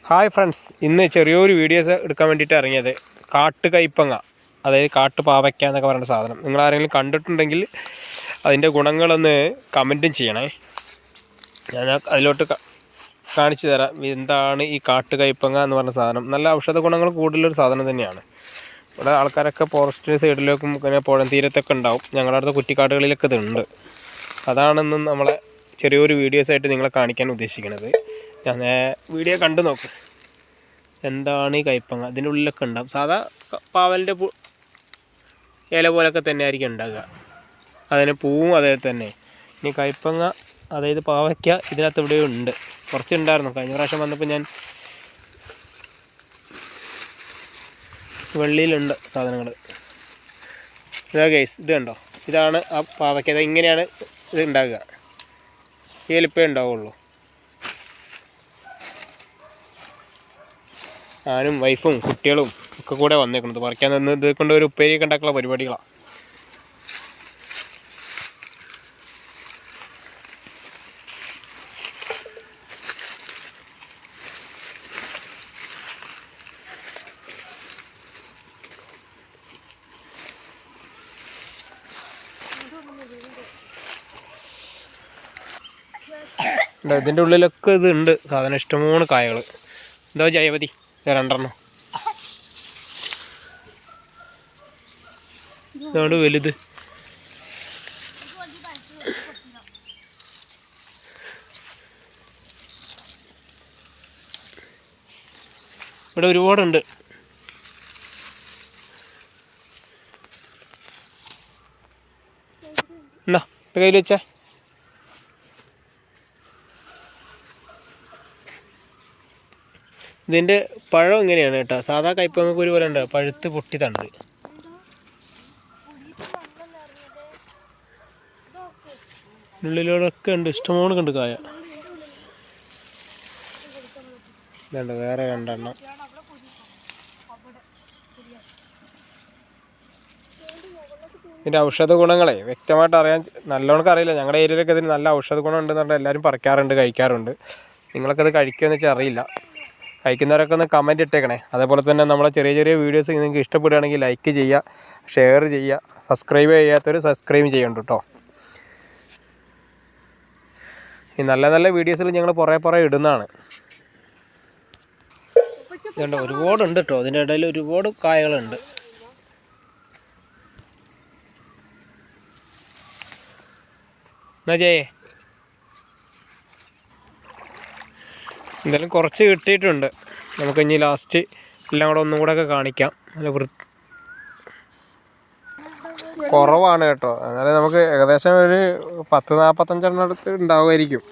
Hi friends, ഇന്ന് ചെറിയൊരു videos എടുക്കാൻ വേണ്ടിയിട്ട് ഇറങ്ങിയത് കാട്ടുകൈപ്പങ്ങ, അതായത് കാട്ടുപാവയ്ക്ക എന്നൊക്കെ പറയുന്ന സാധനം. നിങ്ങൾ ആരെങ്കിലും കണ്ടിട്ടുണ്ടെങ്കിൽ അതിൻ്റെ ഗുണങ്ങളൊന്ന് കമൻറ്റും ചെയ്യണേ. ഞാൻ അതിലോട്ട് കാണിച്ചു തരാം എന്താണ് ഈ കാട്ടുകൈപ്പങ്ങ എന്ന് പറഞ്ഞ സാധനം. നല്ല ഔഷധ ഗുണങ്ങൾ കൂടുതലൊരു സാധനം തന്നെയാണ്. ഇവിടെ ആൾക്കാരൊക്കെ ഫോറസ്റ്റ് സൈഡിലേക്കും പിന്നെ പുഴ തീരത്തൊക്കെ ഉണ്ടാവും. ഞങ്ങളുടെ അടുത്ത കുറ്റിക്കാടുകളിലൊക്കെ ഇതുണ്ട്. അതാണെന്നും നമ്മളെ ചെറിയൊരു വീഡിയോസായിട്ട് നിങ്ങളെ കാണിക്കാൻ ഉദ്ദേശിക്കുന്നത്. ഞാൻ വീഡിയോ കണ്ടു നോക്ക്. എന്താണ് ഈ കൈപ്പങ്ങ? ഇതിൻ്റെ ഉള്ളിലൊക്കെ ഉണ്ടാകും. സാധാ പാവലിൻ്റെ ഇല പോലൊക്കെ തന്നെ ആയിരിക്കും ഉണ്ടാകുക. അതിന് പൂവും അതേ തന്നെ. ഇനി കൈപ്പങ്ങ, അതായത് പാവയ്ക്ക ഇതിനകത്ത് ഇവിടെ ഉണ്ട്. കുറച്ചുണ്ടായിരുന്നു. കഴിഞ്ഞ പ്രാവശ്യം വന്നപ്പോൾ ഞാൻ വെള്ളിയിലുണ്ട് സാധനങ്ങൾ. ഇതാ ഗൈസ്, ഇത് കണ്ടോ? ഇതാണ് ആ പാവയ്ക്ക. അത് ഇങ്ങനെയാണ് ഇത് ഉണ്ടാകുക. ഈ വലിപ്പേ ഉണ്ടാവുള്ളൂ. ഞാനും വൈഫും കുട്ടികളും ഒക്കെ കൂടെ വന്നേക്കുന്നത് പറിക്കാൻ നിന്ന്. ഇത് കൊണ്ട് ഒരു ഉപ്പേരിയൊക്കെ ഉണ്ടാക്കാനുള്ള പരിപാടികളാണ്. ഇതിൻ്റെ ഉള്ളിലൊക്കെ ഇതുണ്ട് സാധനം. ഇഷ്ടംപോലെ കായകൾ. എന്താ ജയവതി രണ്ടെണ്ണം. ഇതാണ് വലുത്. ഇവിടെ ഒരുപാടുണ്ട്. എന്നാ കയ്യിൽ വെച്ചേ. ഇതിൻ്റെ പഴം ഇങ്ങനെയാണ് കേട്ടോ. സാധാ കയ്പങ്ങക്ക് ഒരു പോലെ ഉണ്ട്, പഴുത്ത് പൊട്ടി തണ്ട്. ഉള്ളിലൂടെയൊക്കെ ഉണ്ട്, ഇഷ്ടംപോലെ ഉണ്ട് കായ. ഇതുണ്ട് വേറെ രണ്ടെണ്ണം. ഇതിൻ്റെ ഔഷധ ഗുണങ്ങളെ വ്യക്തമായിട്ട് അറിയാൻ നല്ലോണം അറിയില്ല. ഞങ്ങളുടെ ഏരിയയിലൊക്കെ ഇതിന് നല്ല ഔഷധ ഗുണം ഉണ്ടെന്ന് പറഞ്ഞാൽ എല്ലാവരും പറിക്കാറുണ്ട്, കഴിക്കാറുണ്ട്. നിങ്ങളൊക്കെ ഇത് കഴിക്കുമെന്ന് വെച്ചാൽ അറിയില്ല. കഴിക്കുന്നവരൊക്കെ ഒന്ന് കമൻറ്റ് ഇട്ടേക്കണേ. അതേപോലെ തന്നെ നമ്മളെ ചെറിയ ചെറിയ വീഡിയോസ് നിങ്ങൾക്ക് ഇഷ്ടപ്പെടുകയാണെങ്കിൽ ലൈക്ക് ചെയ്യുക, ഷെയർ ചെയ്യുക. സബ്സ്ക്രൈബ് ചെയ്യാത്തവർ സബ്സ്ക്രൈബ് ചെയ്യണ്ട കേട്ടോ. ഈ നല്ല നല്ല വീഡിയോസിൽ ഞങ്ങൾ പുറകെ ഇടുന്നതാണ്. ഇതുണ്ട്, ഒരുപാടുണ്ട് കേട്ടോ. അതിൻ്റെ ഇടയിൽ ഒരുപാട് കായകളുണ്ട്. എന്നാ ചെയ്യേ, എന്തായാലും കുറച്ച് കിട്ടിയിട്ടുണ്ട്. നമുക്ക് ഇനി ലാസ്റ്റ് എല്ലാം കൂടെ ഒന്നും കൂടെ ഒക്കെ കാണിക്കാം. നല്ല കുറവാണ് കേട്ടോ. എന്നാലും നമുക്ക് ഏകദേശം ഒരു 10-45 അടുത്ത് ഉണ്ടാവുമായിരിക്കും.